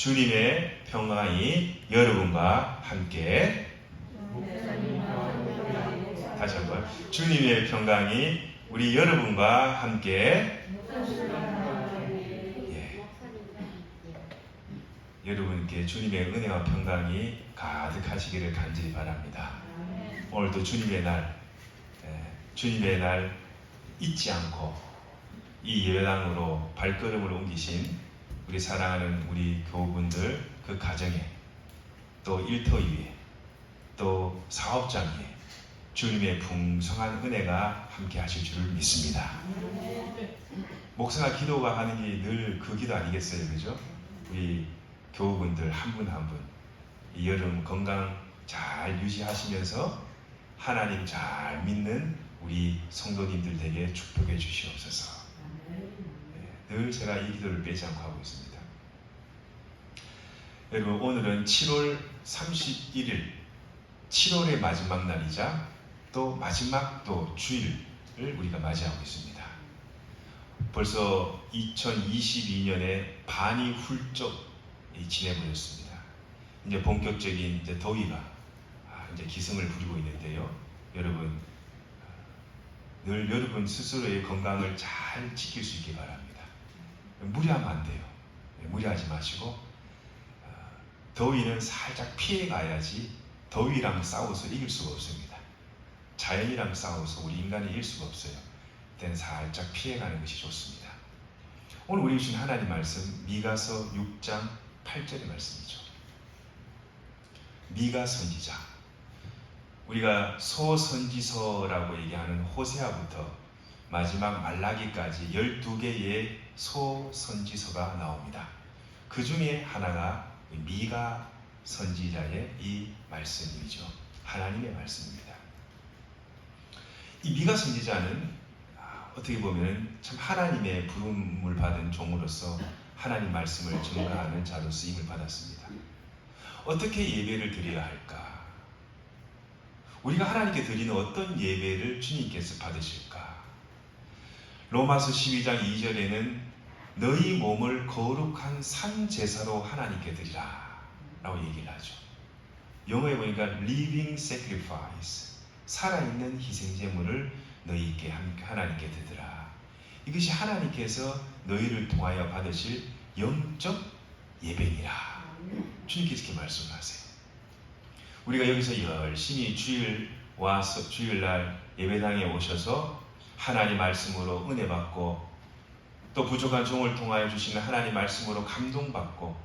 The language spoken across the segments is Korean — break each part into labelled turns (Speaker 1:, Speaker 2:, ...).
Speaker 1: 주님의 평강이 여러분과 함께. 다시 한번. 주님의 평강이 우리 여러분과 함께. 여러분께 주님의 은혜와 평강이 가득하시기를 간절히 바랍니다. 오늘도 주님의 날 잊지 않고 이 예배당으로 발걸음을 옮기신 우리 사랑하는 우리 교우분들, 그 가정에, 또 일터 위에, 또 사업장 위에 주님의 풍성한 은혜가 함께 하실 줄을 믿습니다. 목사가 기도가 하는 게 늘 그 기도 아니겠어요? 그죠? 우리 교우분들 한 분 한 분 이 여름 건강 잘 유지하시면서 하나님 잘 믿는 우리 성도님들 에게 축복해 주시옵소서. 늘 제가 이 기도를 빼지 않고 하고 있습니다. 여러분, 오늘은 7월 31일 7월의 마지막 날이자 또 마지막 또 주일을 우리가 맞이하고 있습니다. 벌써 2022년의 반이 훌쩍 지내버렸습니다. 이제 본격적인 더위가 이제 기승을 부리고 있는데요. 여러분, 늘 여러분 스스로의 건강을 잘 지킬 수 있기 바랍니다. 무리하면 안 돼요. 무리하지 마시고 더위는 살짝 피해 가야지. 더위랑 싸워서 이길 수가 없습니다. 자연이랑 싸워서 우리 인간이 이길 수가 없어요. 그때는 살짝 피해가는 것이 좋습니다. 오늘 우리 주신 하나님 말씀 미가서 6장 8절의 말씀이죠. 미가 선지자, 우리가 소선지서라고 얘기하는 호세아부터 마지막 말라기까지 12개의 소선지서가 나옵니다. 그 중에 하나가 미가 선지자의 이 말씀이죠. 하나님의 말씀입니다. 이 미가 선지자는 어떻게 보면 참 하나님의 부름을 받은 종으로서 하나님 말씀을 증거하는 자로 쓰임을 받았습니다. 어떻게 예배를 드려야 할까? 우리가 하나님께 드리는 어떤 예배를 주님께서 받으실까? 로마서 12장 2절에는 너희 몸을 거룩한 산제사로 하나님께 드리라 라고 얘기를 하죠. 영어에 보니까 living sacrifice, 살아있는 희생제물을 너희께 하나님께 드리라. 이것이 하나님께서 너희를 통하여 받으실 영적 예배니라. 주님께서 이렇게 말씀하세요. 우리가 여기서 열심히 주일날 예배당에 오셔서 하나님 말씀으로 은혜 받고 또 부족한 종을 통하여 주시는 하나님 말씀으로 감동받고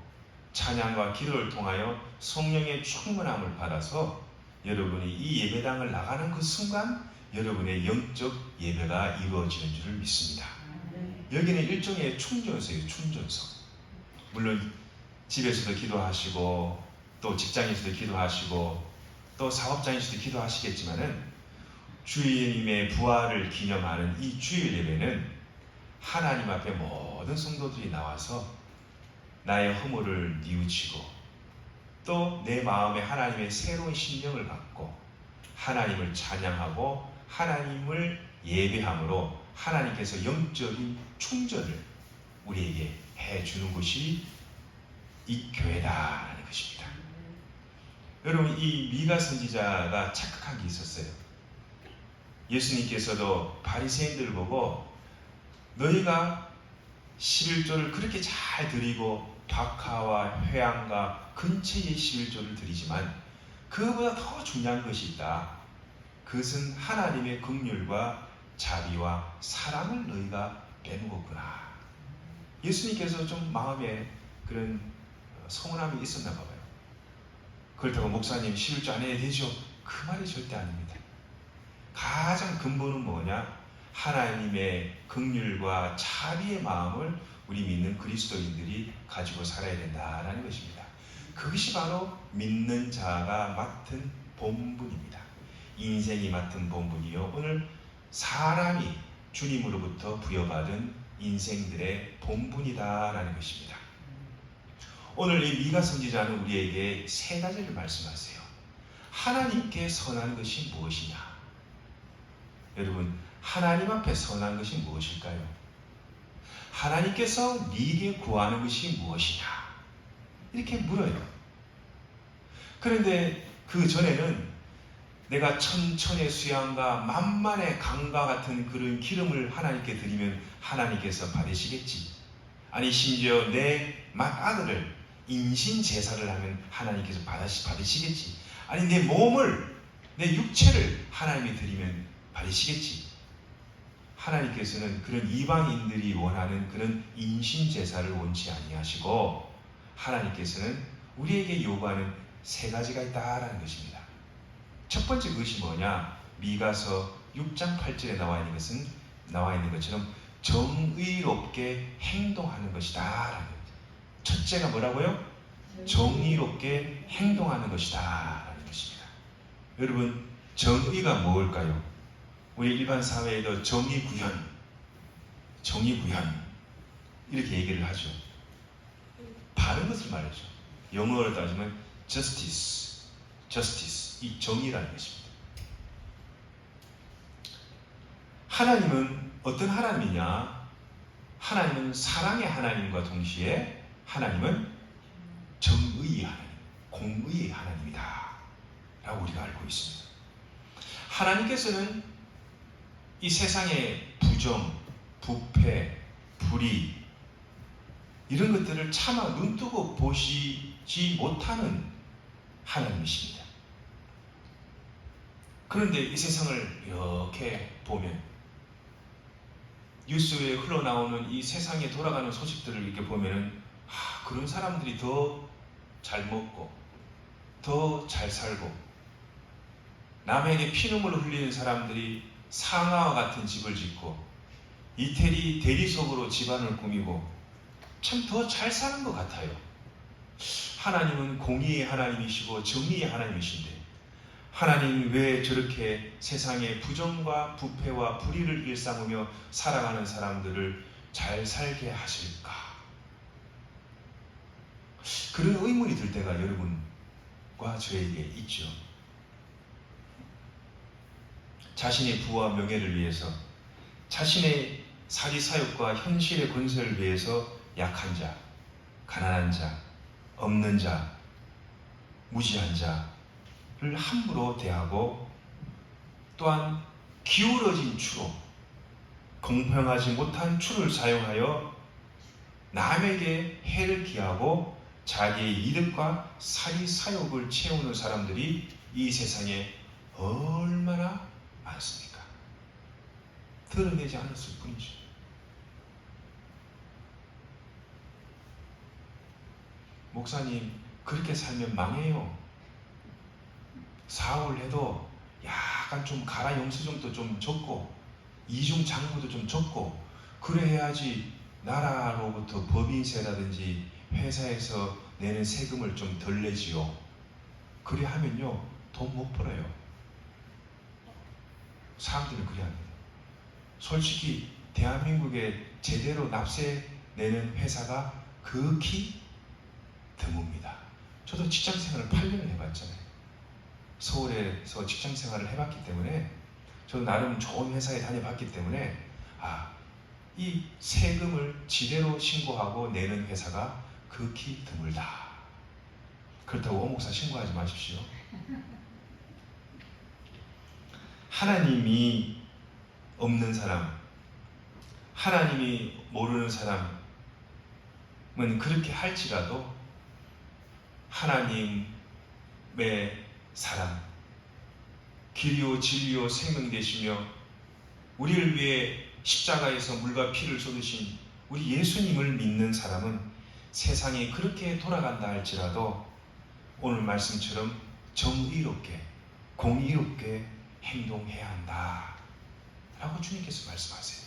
Speaker 1: 찬양과 기도를 통하여 성령의 충만함을 받아서 여러분이 이 예배당을 나가는 그 순간 여러분의 영적 예배가 이루어지는 줄을 믿습니다. 여기는 일종의 충전소예요. 충전소. 물론 집에서도 기도하시고 또 직장에서도 기도하시고 또 사업장에서도 기도하시겠지만은 주님의 부활을 기념하는 이 주일 예배는 하나님 앞에 모든 성도들이 나와서 나의 허물을 뉘우치고 또 내 마음에 하나님의 새로운 심령을 갖고 하나님을 찬양하고 하나님을 예배함으로 하나님께서 영적인 충전을 우리에게 해주는 것이 이 교회다라는 것입니다. 여러분, 이 미가 선지자가 착각한 게 있었어요. 예수님께서도 바리새인들을 보고 너희가 11조를 그렇게 잘 드리고 박하와 회양과 근처의 11조를 드리지만 그보다 더 중요한 것이 있다. 그것은 하나님의 긍휼과 자비와 사랑을 너희가 빼먹었구나. 예수님께서 좀 마음에 그런 서운함이 있었나 봐요. 그렇다고 목사님 11조 안 해야 되죠? 그 말이 절대 아닙니다. 가장 근본은 뭐냐? 하나님의 긍휼과 자비의 마음을 우리 믿는 그리스도인들이 가지고 살아야 된다라는 것입니다. 그것이 바로 믿는 자가 맡은 본분입니다. 인생이 맡은 본분이요. 오늘 사람이 주님으로부터 부여받은 인생들의 본분이다라는 것입니다. 오늘 이 미가 선지자는 우리에게 세 가지를 말씀하세요. 하나님께 선한 것이 무엇이냐? 여러분, 하나님 앞에 선한 것이 무엇일까요? 하나님께서 네게 구하는 것이 무엇이냐? 이렇게 물어요. 그런데 그 전에는 내가 천천의 수양과 만만의 강과 같은 그런 기름을 하나님께 드리면 하나님께서 받으시겠지. 아니 심지어 내 맏아들을 인신제사를 하면 하나님께서 받으시겠지. 아니 내 몸을, 내 육체를 하나님이 드리면 받으시겠지. 하나님께서는 그런 이방인들이 원하는 그런 인신제사를 원치 아니하시고 하나님께서는 우리에게 요구하는 세 가지가 있다라는 것입니다. 첫 번째 그것이 뭐냐? 미가서 6장 8절에 나와 있는 것처럼 정의롭게 행동하는 것이다 라는 거예요. 첫째가 뭐라고요? 정의롭게 행동하는 것이다 라는 것입니다. 여러분, 정의가 뭘까요? 우리 일반 사회에도 정의구현 이렇게 얘기를 하죠. 바른 것을 말하죠. 영어로 따지면 justice, 이 정의라는 것입니다. 하나님은 어떤 하나님이냐? 하나님은 사랑의 하나님과 동시에 하나님은 정의의 하나님, 공의의 하나님이다 라고 우리가 알고 있습니다. 하나님께서는 이 세상의 부정, 부패, 불의 이런 것들을 차마 눈뜨고 보시지 못하는 하나님이십니다. 그런데 이 세상을 이렇게 보면 뉴스에 흘러나오는 이 세상에 돌아가는 소식들을 이렇게 보면은 그런 사람들이 더 잘 먹고 더 잘 살고 남에게 피눈물을 흘리는 사람들이 상하와 같은 집을 짓고 이태리 대리석으로 집안을 꾸미고 참 더 잘 사는 것 같아요. 하나님은 공의의 하나님이시고 정의의 하나님이신데 하나님 왜 저렇게 세상에 부정과 부패와 불의를 일삼으며 살아가는 사람들을 잘 살게 하실까? 그런 의문이 들 때가 여러분과 저에게 있죠. 자신의 부와 명예를 위해서, 자신의 사리사욕과 현실의 권세를 위해서 약한 자, 가난한 자, 없는 자, 무지한 자를 함부로 대하고 또한 기울어진 추로, 공평하지 못한 추를 사용하여 남에게 해를 기하고 자기의 이득과 사리사욕을 채우는 사람들이 이 세상에 얼마나 많습니까? 드러내지 않았을 뿐이죠. 목사님, 그렇게 살면 망해요. 사업을 해도 약간 좀 가라 영수증도 좀 적고 이중 장부도 좀 적고 그래야지 나라로부터 법인세라든지 회사에서 내는 세금을 좀 덜 내지요. 그래 하면요 돈 못 벌어요. 사람들은 그래 합니다. 솔직히 대한민국에 제대로 납세 내는 회사가 극히 드뭅니다. 저도 직장생활을 8년을 해봤잖아요. 서울에서 직장생활을 해봤기 때문에 저도 나름 좋은 회사에 다녀봤기 때문에 이 세금을 지대로 신고하고 내는 회사가 극히 드물다. 그렇다고 오목사 신고하지 마십시오. 하나님이 없는 사람, 하나님이 모르는 사람은 그렇게 할지라도 하나님의 사랑, 길이요 진리요 생명 되시며 우리를 위해 십자가에서 물과 피를 쏟으신 우리 예수님을 믿는 사람은 세상이 그렇게 돌아간다 할지라도 오늘 말씀처럼 정의롭게 공의롭게 행동해야 한다 라고 주님께서 말씀하세요.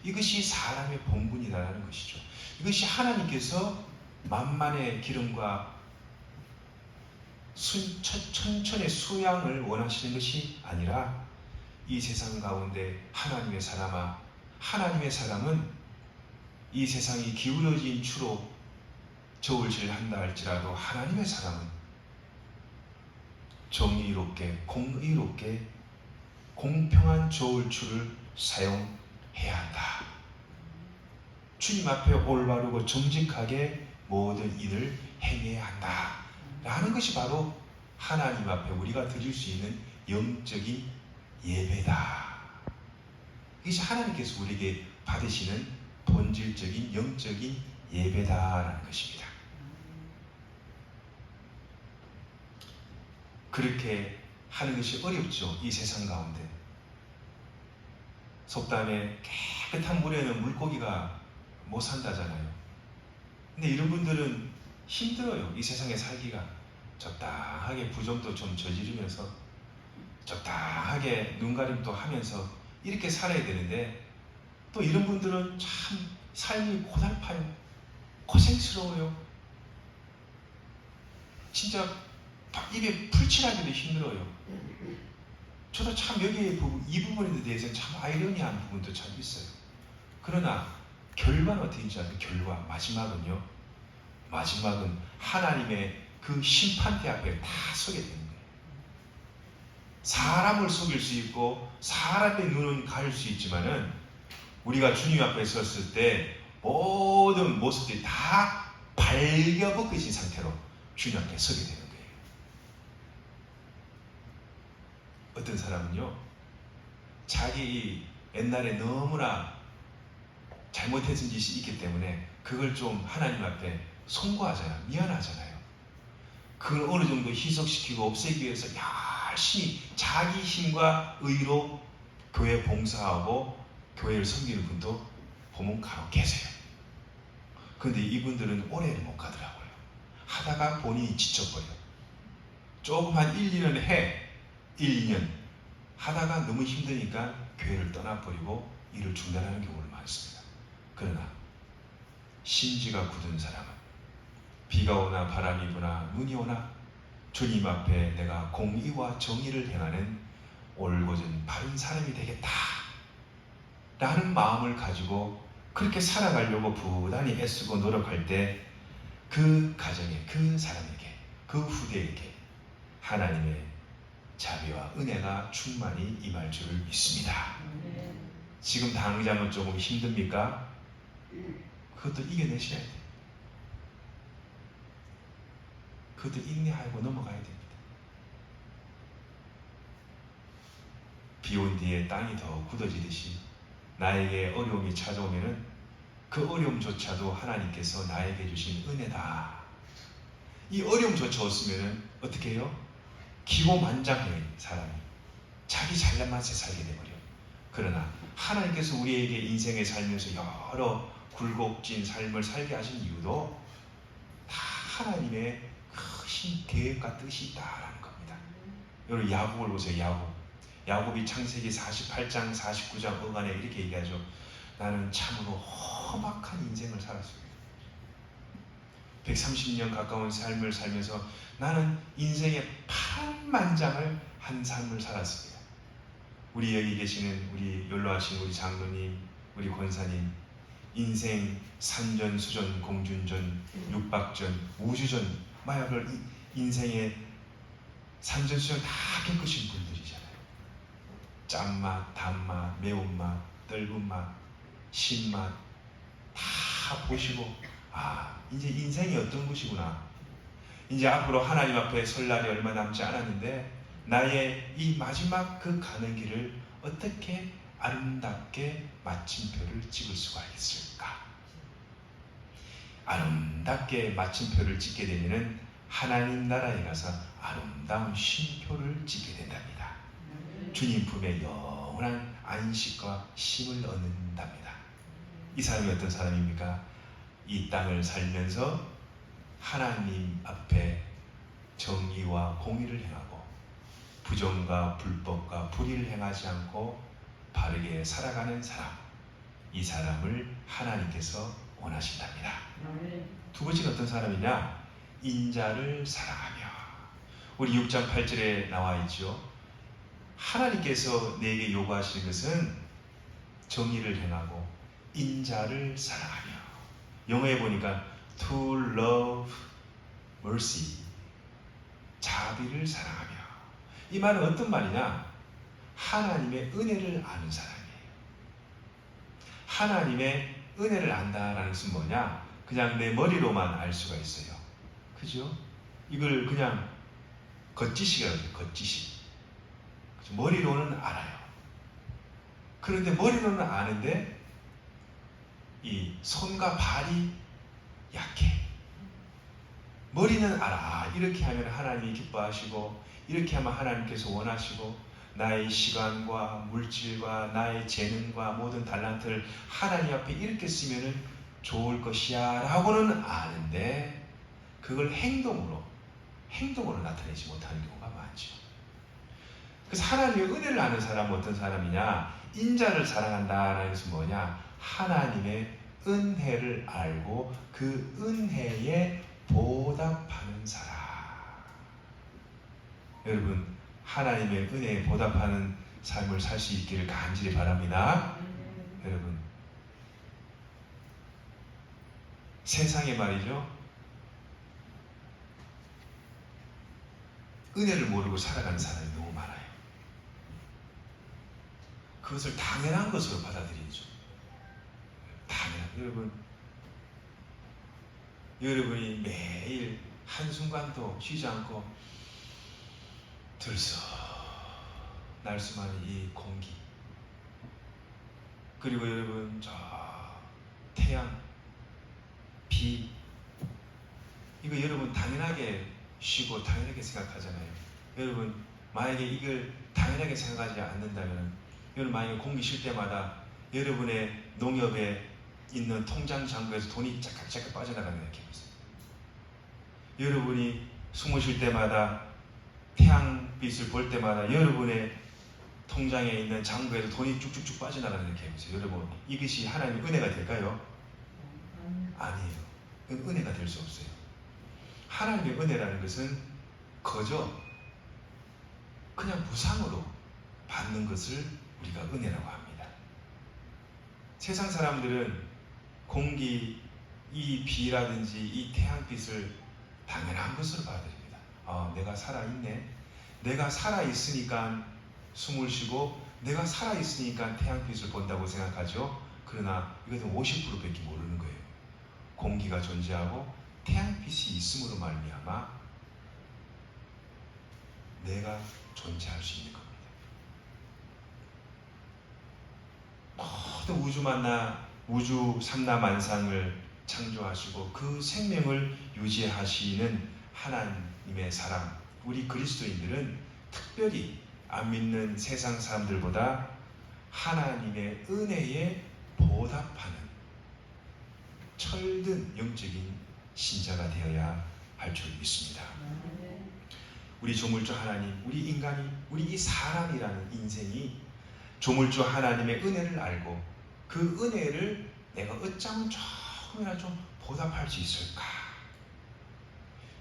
Speaker 1: 이것이 사람의 본분이라는 것이죠. 이것이 하나님께서 만만의 기름과 천천의 수양을 원하시는 것이 아니라 이 세상 가운데 하나님의 사람아, 하나님의 사람은 이 세상이 기울어진 추로 저울질한다 할지라도 하나님의 사람은 정의롭게 공의롭게 공평한 저울추를 사용해야 한다. 주님 앞에 올바르고 정직하게 모든 일을 행해야 한다 라는 것이 바로 하나님 앞에 우리가 드릴 수 있는 영적인 예배다. 이것이 하나님께서 우리에게 받으시는 본질적인 영적인 예배다라는 것입니다. 그렇게 하는 것이 어렵죠. 이 세상 가운데 속담에 깨끗한 물에는 물고기가 못 산다잖아요. 근데 이런 분들은 힘들어요. 이 세상에 살기가. 적당하게 부정도 좀 저지르면서 적당하게 눈가림도 하면서 이렇게 살아야 되는데 또 이런 분들은 참 삶이 고달파요. 고생스러워요. 진짜 입에 풀칠하기도 힘들어요. 저도 참 여기에 이 부분에 대해서는 참 아이러니한 부분도 참 있어요. 그러나 결과는 어떻게 인지 아세요? 결과 마지막은요. 마지막은 하나님의 그 심판대 앞에 다 서게 되는 거예요. 사람을 속일 수 있고 사람의 눈은 가릴 수 있지만은 우리가 주님 앞에 섰을 때 모든 모습들이 다 발겨벗겨진 상태로 주님 앞에 서게 되는 거예요. 어떤 사람은요, 자기 옛날에 너무나 잘못했던 짓이 있기 때문에 그걸 좀 하나님 앞에 송구하잖아요. 미안하잖아요. 그걸 어느 정도 희석시키고 없애기 위해서 열심히 자기 힘과 의로 교회 봉사하고 교회를 섬기는 분도 보면 간혹 계세요. 그런데 이분들은 오래를 못 가더라고요. 하다가 본인이 지쳐버려요. 조금 한 1, 2년 1, 2년 하다가 너무 힘드니까 교회를 떠나버리고 일을 중단하는 경우를 많습니다. 그러나 심지가 굳은 사람은 비가 오나 바람이 부나 눈이 오나 주님 앞에 내가 공의와 정의를 행하는 올곧은 바른 사람이 되겠다 라는 마음을 가지고 그렇게 살아가려고 부단히 애쓰고 노력할 때 그 가정에, 그 사람에게, 그 후대에게 하나님의 자비와 은혜가 충만히 임할 줄을 믿습니다. 지금 당장은 조금 힘듭니까? 그것도 이겨내셔야 돼요. 그것도 인내하고 넘어가야 됩니다. 비 온 뒤에 땅이 더 굳어지듯이 나에게 어려움이 찾아오면은 그 어려움조차도 하나님께서 나에게 주신 은혜다. 이 어려움조차 없으면은 어떻게 해요? 기고만장해요. 사람이 자기 잘난 맛에 살게 돼버려. 그러나 하나님께서 우리에게 인생에 살면서 여러 굴곡진 삶을 살게 하신 이유도 다 하나님의 크신 계획과 뜻이 있다라는 겁니다. 여러분 야곱을 보세요. 야곱이 창세기 48장 49장 어간에 이렇게 얘기하죠. 나는 참으로 험악한 인생을 살았습니다. 130년 가까운 삶을 살면서 나는 인생의 파란만장을 한 삶을 살았습니다. 우리 여기 계시는 우리 연로하신 우리 장로님, 우리 권사님, 인생 산전수전, 공준전, 육박전, 우주전, 마약을 인생의 산전수전 다 겪으신 분들이잖아요. 짠맛, 단맛, 매운맛, 떫은맛, 신맛 다 보시고 이제 인생이 어떤 것이구나. 이제 앞으로 하나님 앞에 설 날이 얼마 남지 않았는데 나의 이 마지막 그 가는 길을 어떻게 아름답게 마침표를 찍을 수가 있을까? 아름답게 마침표를 찍게 되면은 하나님 나라에 가서 아름다운 쉼표를 찍게 된답니다. 주님 품에 영원한 안식과 쉼을 얻는답니다. 이 사람이 어떤 사람입니까? 이 땅을 살면서 하나님 앞에 정의와 공의를 행하고 부정과 불법과 불의를 행하지 않고 바르게 살아가는 사람, 이 사람을 하나님께서 원하신답니다. 두 번째는 어떤 사람이냐? 인자를 사랑하며. 우리 6장 8절에 나와 있죠. 하나님께서 내게 요구하시는 것은 정의를 행하고 인자를 사랑하며. 영어에 보니까 to love mercy, 자비를 사랑하며. 이 말은 어떤 말이냐? 하나님의 은혜를 아는 사람이에요. 하나님의 은혜를 안다라는 것은 뭐냐? 그냥 내 머리로만 알 수가 있어요. 그죠? 이걸 그냥 겉지식이라고 해요. 겉지식. 머리로는 알아요. 그런데 머리로는 아는데 이 손과 발이 약해. 머리는 알아. 이렇게 하면 하나님이 기뻐하시고, 이렇게 하면 하나님께서 원하시고, 나의 시간과 물질과 나의 재능과 모든 달란트를 하나님 앞에 이렇게 쓰면 좋을 것이야 라고는 아는데, 그걸 행동으로 나타내지 못하는 경우가 많죠. 그래서 하나님의 은혜를 아는 사람은 어떤 사람이냐? 인자를 사랑한다라는 것은 뭐냐? 하나님의 은혜를 알고 그 은혜에 보답하는 사람. 여러분, 하나님의 은혜에 보답하는 삶을 살 수 있기를 간절히 바랍니다. 여러분, 세상에 말이죠, 은혜를 모르고 살아가는 사람이 너무 많아요. 그것을 당연한 것으로 받아들이죠. 당연한. 여러분이 매일 한순간도 쉬지 않고 들썩 날수많은 이 공기, 그리고 여러분 저 태양, 비, 이거 여러분 당연하게 쉬고 당연하게 생각하잖아요. 여러분 만약에 이걸 당연하게 생각하지 않는다면, 여러분 만약에 공기 쉴 때마다 여러분의 농협에 있는 통장 잔고에서 돈이 짝짝짝 빠져나가는 거 해보세요. 여러분이 숨을 쉴 때마다, 태양빛을 볼 때마다 여러분의 통장에 있는 잔고에서 돈이 쭉쭉쭉 빠져나가는 거 해보세요. 여러분, 이것이 하나님의 은혜가 될까요? 아니에요. 은혜가 될 수 없어요. 하나님의 은혜라는 것은 거저 그냥 무상으로 받는 것을 우리가 은혜라고 합니다. 세상 사람들은 공기, 이 비라든지 이 태양빛을 당연한 것으로 받아들입니다. 내가 살아있네. 내가 살아있으니까 숨을 쉬고, 내가 살아있으니까 태양빛을 본다고 생각하죠. 그러나 이것은 50%밖에 모르는 거예요. 공기가 존재하고 태양빛이 있음으로 말미암아 내가 존재할 수 있는 겁니다. 모든 우주 삼라만상을 창조하시고 그 생명을 유지하시는 하나님의 사람, 우리 그리스도인들은 특별히 안 믿는 세상 사람들보다 하나님의 은혜에 보답하는 철든 영적인 신자가 되어야 할 줄 믿습니다. 우리 조물주 하나님, 우리 인간이, 우리 이 사람이라는 인생이 조물주 하나님의 은혜를 알고 그 은혜를 내가 어쩌면 조금이나 좀 보답할 수 있을까?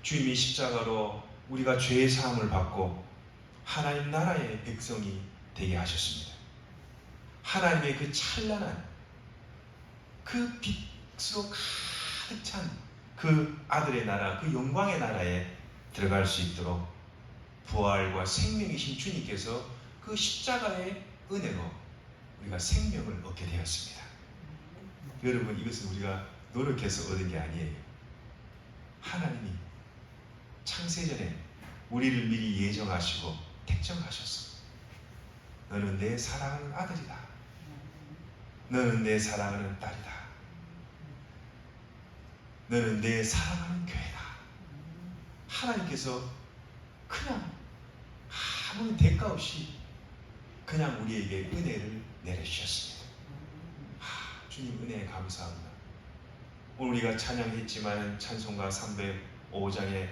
Speaker 1: 주님이 십자가로 우리가 죄의 사함을 받고 하나님 나라의 백성이 되게 하셨습니다. 하나님의 그 찬란한 그 빛으로 가득 찬 그 아들의 나라, 그 영광의 나라에 들어갈 수 있도록 부활과 생명이신 주님께서 그 십자가의 은혜로 우리가 생명을 얻게 되었습니다. 여러분, 이것은 우리가 노력해서 얻은 게 아니에요. 하나님이 창세전에 우리를 미리 예정하시고 택정하셨어. 너는 내 사랑하는 아들이다. 너는 내 사랑하는 딸이다. 너는 내 사랑하는 교회다. 하나님께서 그냥 아무 대가 없이 그냥 우리에게 은혜를 내려주셨습니다. 주님 은혜에 감사합니다. 오늘 우리가 찬양했지만 찬송가 305장에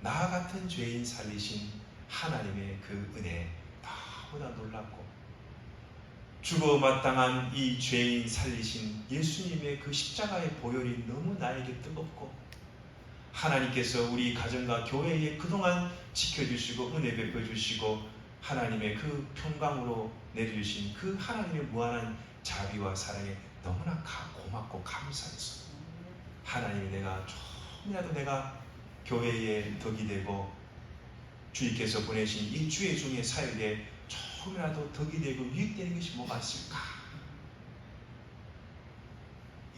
Speaker 1: 나 같은 죄인 살리신 하나님의 그 은혜 너무나 놀랍고, 죽어 마땅한 이 죄인 살리신 예수님의 그 십자가의 보혈이 너무 나에게 뜨겁고, 하나님께서 우리 가정과 교회에 그동안 지켜주시고 은혜 베풀어주시고 하나님의 그 평강으로 내려주신 그 하나님의 무한한 자비와 사랑에 너무나 고맙고 감사해서, 하나님, 내가 조금이라도 내가 교회에 덕이 되고 주님께서 보내신 이 주의 종의 사역에 조금이라도 덕이 되고 유익되는 것이 뭐가 있을까?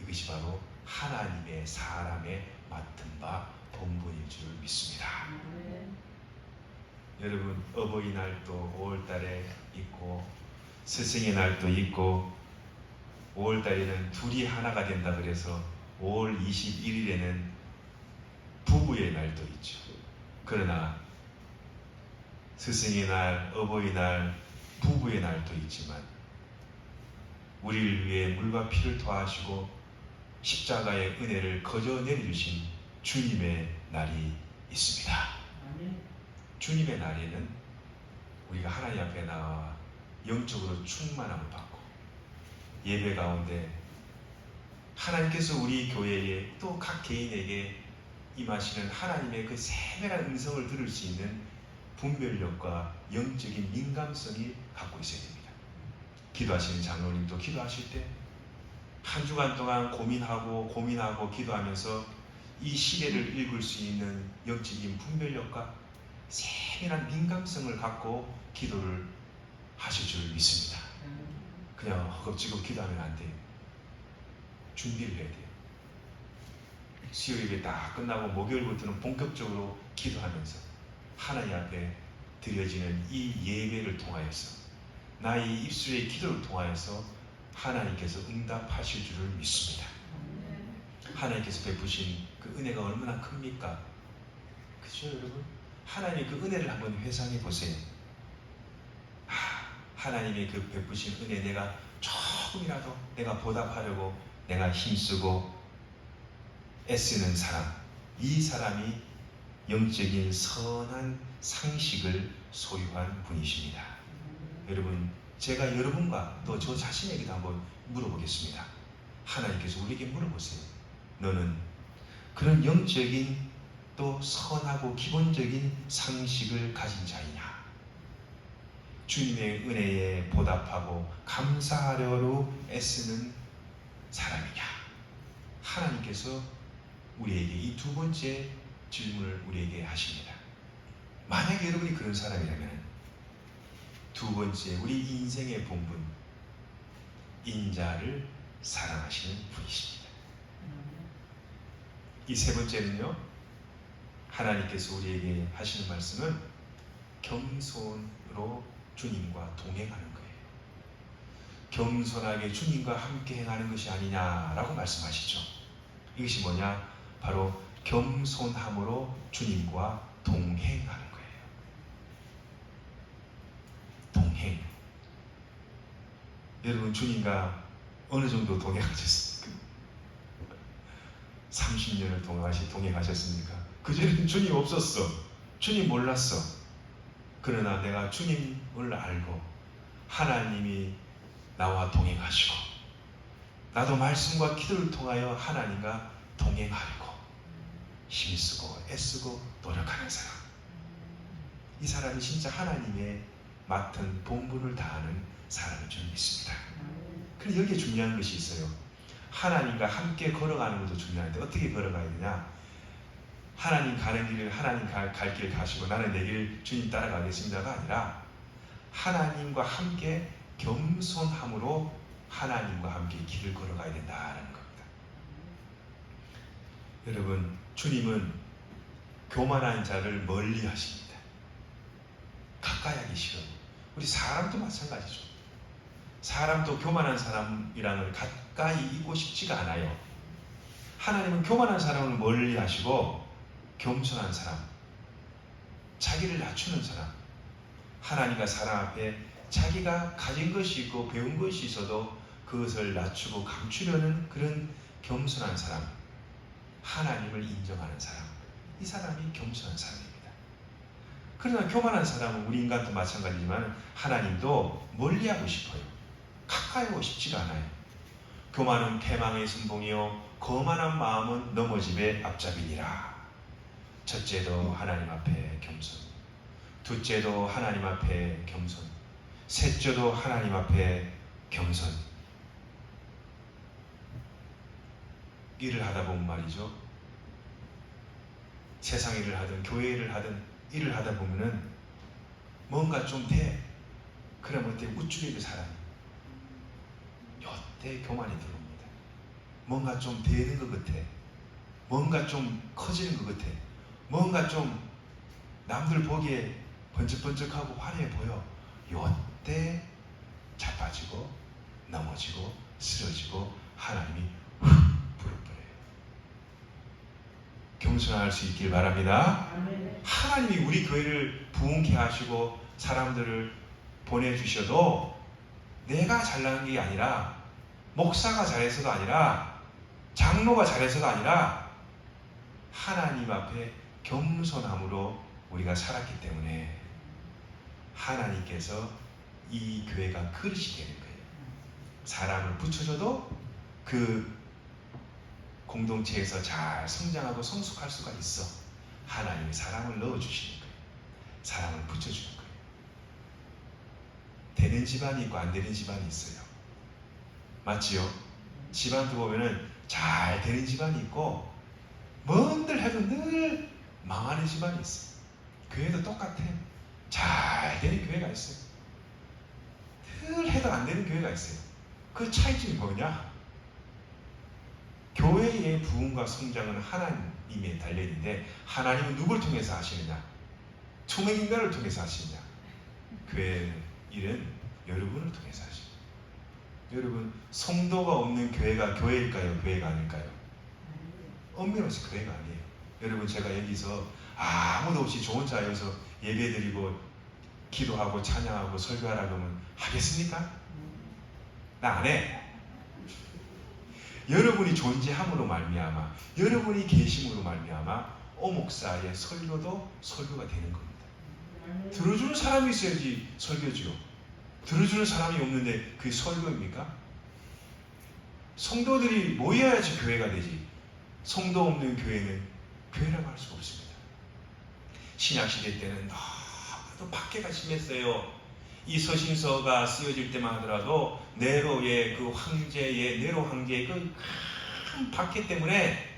Speaker 1: 이것이 바로 하나님의 사람의 맡은 바 본분일 줄 믿습니다. 여러분, 어버이날도 5월달에 있고 스승의 날도 있고 5월달에는 둘이 하나가 된다 그래서 5월 21일에는 부부의 날도 있죠. 그러나 스승의 날, 어버이날, 부부의 날도 있지만 우리를 위해 물과 피를 토하시고 십자가의 은혜를 거저 내려주신 주님의 날이 있습니다. 주님의 날에는 우리가 하나님 앞에 나와 영적으로 충만함을 받고 예배 가운데 하나님께서 우리 교회에 또 각 개인에게 임하시는 하나님의 그 세밀한 음성을 들을 수 있는 분별력과 영적인 민감성이 갖고 있어야 됩니다. 기도하시는 장로님도 기도하실 때 한 주간 동안 고민하고 기도하면서 이 시대를 읽을 수 있는 영적인 분별력과 세밀한 민감성을 갖고 기도를 하실 줄 믿습니다. 그냥 허겁지겁 기도하면 안 돼요. 준비를 해야 돼요. 수요일에 다 끝나고 목요일부터는 본격적으로 기도하면서 하나님 앞에 드려지는 이 예배를 통하여서 나의 입술의 기도를 통하여서 하나님께서 응답하실 줄을 믿습니다. 하나님께서 베푸신 그 은혜가 얼마나 큽니까? 그렇죠, 여러분? 하나님의 그 은혜를 한번 회상해 보세요. 하나님의 그 베푸신 은혜, 내가 조금이라도 내가 보답하려고 내가 힘쓰고 애쓰는 사람, 이 사람이 영적인 선한 상식을 소유한 분이십니다. 여러분, 제가 여러분과 또 저 자신에게도 한번 물어보겠습니다. 하나님께서 우리에게 물어보세요. 너는 그런 영적인 또 선하고 기본적인 상식을 가진 자이냐? 주님의 은혜에 보답하고 감사하려고 애쓰는 사람이냐? 하나님께서 우리에게 이 두 번째 질문을 우리에게 하십니다. 만약에 여러분이 그런 사람이라면 두 번째, 우리 인생의 본분, 인자를 사랑하시는 분이십니다. 이 세 번째는요, 하나님께서 우리에게 하시는 말씀은 겸손으로 주님과 동행하는 거예요. 겸손하게 주님과 함께 행하는 것이 아니냐라고 말씀하시죠. 이것이 뭐냐? 바로 겸손함으로 주님과 동행하는 거예요. 동행. 여러분, 주님과 어느 정도 동행하셨습니까? 30년을 동행하셨습니까? 그전에는 주님 없었어. 주님 몰랐어. 그러나 내가 주님을 알고 하나님이 나와 동행하시고 나도 말씀과 기도를 통하여 하나님과 동행하려고 힘쓰고 애쓰고 노력하는 사람, 이 사람이 진짜 하나님의 맡은 본분을 다하는 사람인 줄 믿습니다. 그런데 여기에 중요한 것이 있어요. 하나님과 함께 걸어가는 것도 중요한데 어떻게 걸어가야 되냐? 하나님 가는 길을 하나님 갈 길 가시고 나는 내 길 주님 따라가겠습니다가 아니라 하나님과 함께 겸손함으로 하나님과 함께 길을 걸어가야 된다는 겁니다. 여러분, 주님은 교만한 자를 멀리 하십니다. 가까이 하기 싫어요. 우리 사람도 마찬가지죠. 사람도 교만한 사람이랑을 가까이 있고 싶지가 않아요. 하나님은 교만한 사람을 멀리 하시고 겸손한 사람, 자기를 낮추는 사람, 하나님과 사람 앞에 자기가 가진 것이 있고 배운 것이 있어도 그것을 낮추고 감추려는 그런 겸손한 사람, 하나님을 인정하는 사람, 이 사람이 겸손한 사람입니다. 그러나 교만한 사람은 우리 인간도 마찬가지지만 하나님도 멀리하고 싶어요. 가까이 오고 싶지가 않아요. 교만은 패망의 순봉이요 거만한 마음은 넘어짐의 앞잡이니라. 첫째도 하나님 앞에 겸손, 둘째도 하나님 앞에 겸손, 셋째도 하나님 앞에 겸손. 일을 하다 보면 말이죠, 세상 일을 하든 교회 일을 하든 일을 하다 보면은 뭔가 좀 돼. 그러면 그때 우쭐해질 사람이 요때 교만이 들어옵니다. 뭔가 좀 되는 것 같아. 뭔가 좀 커지는 것 같아. 뭔가 좀 남들 보기에 번쩍번쩍하고 화려해 보여. 요때 자빠지고 넘어지고 쓰러지고 하나님이 훅 불어버려요. 겸손할 수 있길 바랍니다. 하나님이 우리 교회를 부흥케 하시고 사람들을 보내주셔도 내가 잘난 게 아니라, 목사가 잘해서가 아니라, 장로가 잘해서가 아니라 하나님 앞에 겸손함으로 우리가 살았기 때문에 하나님께서 이 교회가 그릇이 되는 거예요. 사람을 붙여줘도 그 공동체에서 잘 성장하고 성숙할 수가 있어. 하나님이 사람을 넣어주시는 거예요. 사람을 붙여주는 거예요. 되는 집안이 있고 안 되는 집안이 있어요. 맞지요? 집안 두고 보면은 잘 되는 집안이 있고 뭔들 해도 늘 망하는 집안이 있어. 교회도 똑같아. 잘 되는 교회가 있어요. 늘 해도 안 되는 교회가 있어요. 그 차이점이 뭐냐? 교회의 부흥과 성장은 하나님에 달려있는데 하나님은 누구를 통해서 하시느냐? 투명인간을 통해서 하시느냐? 교회 일은 여러분을 통해서 하십니다. 여러분, 성도가 없는 교회가 교회일까요? 교회가 아닐까요? 엄밀해서 교회가 아니에요. 여러분, 제가 여기서 아무도 없이 저 혼자여서 예배드리고 기도하고 찬양하고 설교하라고 하면 하겠습니까? 나 안 해. 여러분이 존재함으로 말미암아, 여러분이 계심으로 말미암아 오목사의 설교도 설교가 되는 겁니다. 들어주는 사람이 있어야지 설교지요. 들어주는 사람이 없는데 그게 설교입니까? 성도들이 모여야지 교회가 되지. 성도 없는 교회는 교회라고 할 수가 없습니다. 신약시대 때는 너무도 박해가 심했어요. 이 서신서가 쓰여질 때만 하더라도 네로의 그 황제의 네로 황제의 그 큰 박해 때문에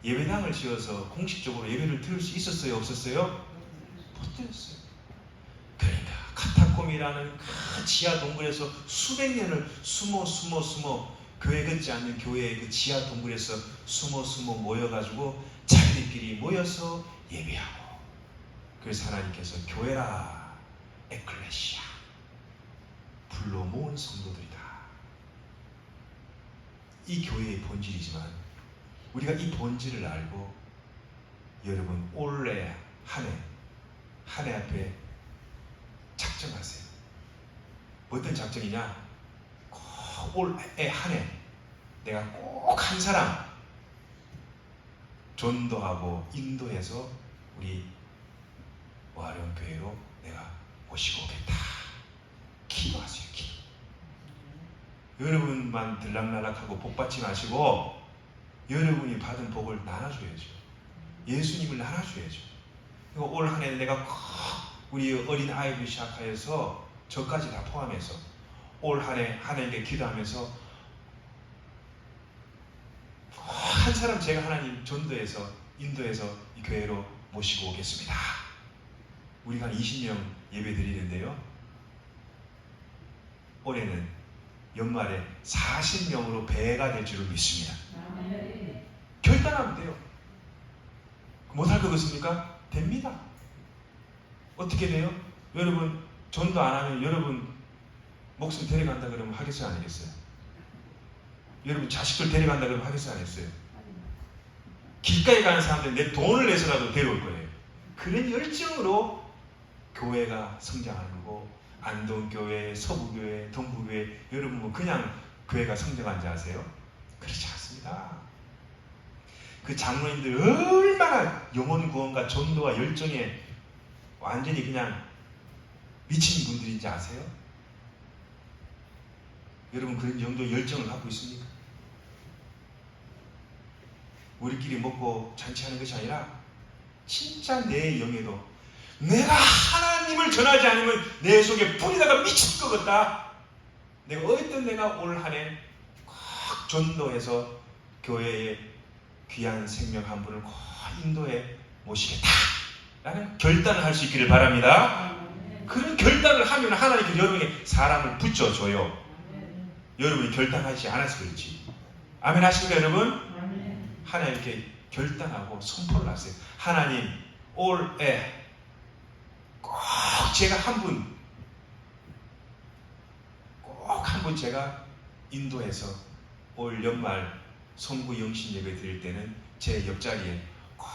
Speaker 1: 예배당을 지어서 공식적으로 예배를 드릴 수 있었어요? 없었어요? 못 드렸어요. 그러니까 카타콤이라는 그 지하 동굴에서 수백 년을 숨어 교회 같지 않는 교회의 그 지하 동굴에서 숨어 모여가지고 자기들끼리 모여서 예배하고, 그래서 하나님께서 교회라 에클레시아, 불러 모은 성도들이다. 이 교회의 본질이지만 우리가 이 본질을 알고 여러분 올해 한 해 앞에 작정하세요. 어떤 작정이냐? 올해 한 해 내가 꼭 한 사람 전도하고 인도해서 우리 와룡교회로 내가 모시고 오겠다. 기도하세요. 기도. 여러분만 들락날락하고 복받지 마시고 여러분이 받은 복을 나눠줘야죠. 예수님을 나눠줘야죠. 올 한 해 내가 우리 어린 아이들 시작하여서 저까지 다 포함해서 올 한 해 하나님께 기도하면서 한 사람 제가 하나님 전도해서 인도해서 이 교회로 모시고 오겠습니다. 우리가 한 20명 예배 드리는데요, 올해는 연말에 40명으로 배가 될 줄을 믿습니다. 결단하면 돼요. 못할 것 같습니까? 됩니다. 어떻게 돼요? 여러분 전도 안 하면 여러분 목숨 데려간다 그러면 하겠어요? 안 하겠어요? 여러분 자식들 데려간다 그러면 하겠어요? 안 하겠어요? 길가에 가는 사람들 내 돈을 내서라도 데려올 거예요. 그런 열정으로 교회가 성장하는 거고, 안동교회, 서부교회, 동부교회, 여러분 뭐 그냥 교회가 성장한지 아세요? 그렇지 않습니다. 그 장로님들 얼마나 영혼 구원과 전도와 열정에 완전히 그냥 미친 분들인지 아세요? 여러분 그런 정도의 열정을 갖고 있습니까? 우리끼리 먹고 잔치하는 것이 아니라 진짜 내 영에도 내가 하나님을 전하지 않으면 내 속에 뿌리다가 미칠 것 같다. 내가 어떤 내가 올 한 해 꼭 전도해서 교회의 귀한 생명 한 분을 꼭 인도해 모시겠다 라는 결단을 할 수 있기를 바랍니다. 그런 결단을 하면 하나님께서 여러분에게 사람을 붙여줘요. 여러분이 결단하지 않아서 그렇지. 아멘 하십니까 여러분?
Speaker 2: 아멘.
Speaker 1: 하나님 이렇게 결단하고 선포를 하세요. 하나님 올해 꼭 제가 꼭 한 분 제가 인도해서 올 연말 성부 영신 예배 드릴 때는 제 옆자리에 꼭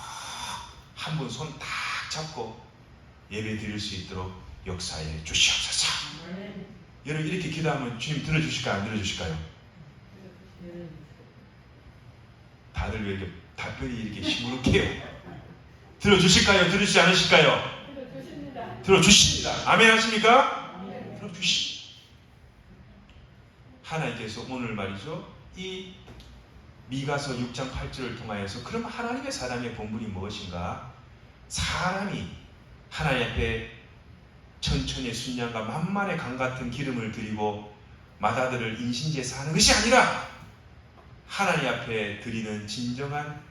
Speaker 1: 한 분 손 딱 잡고 예배 드릴 수 있도록 역사해 주시옵소서.
Speaker 2: 아멘.
Speaker 1: 여러분 이렇게 기도하면 주님 들어주실까요? 안 들어주실까요? 다들 왜 이렇게 답변이 이렇게 시무룩해요? 들어주실까요? 들어주지 않으실까요?
Speaker 2: 들어주십니다.
Speaker 1: 들어주십니다. 아멘 하십니까?
Speaker 2: 아멘.
Speaker 1: 들어주시. 하나님께서 오늘 말이죠, 이 미가서 6장 8절을 통하여서 그럼 하나님의 사람의 본분이 무엇인가? 사람이 하나님 앞에 천천히 순양과 만만의 강 같은 기름을 드리고 맏아들을 인신제사 하는 것이 아니라 하나님 앞에 드리는 진정한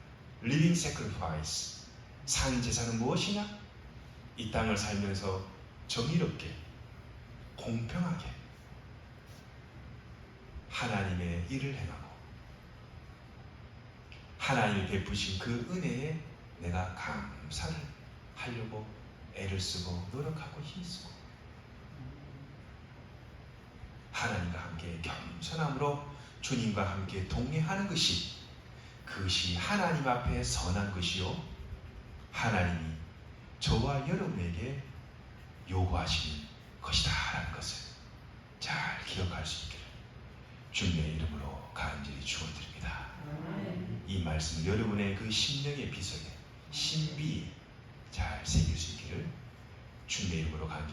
Speaker 1: living sacrifice, 산제사는 무엇이냐? 이 땅을 살면서 정의롭게 공평하게 하나님의 일을 행하고 하나님이 베푸신 그 은혜에 내가 감사를 하려고 애를 쓰고 노력하고 힘쓰고 하나님과 함께 겸손함으로 주님과 함께 동행하는 것이, 그것이 하나님 앞에 선한 것이요 하나님이 저와 여러분에게 요구하시는 것이다 라는 것을 잘 기억할 수 있기를 주님의 이름으로 간절히 축원드립니다.
Speaker 2: 아멘.
Speaker 1: 이 말씀 여러분의 그 심령의 비석에 신비에 잘 새길 수 있기를 주님의 이름으로 간절히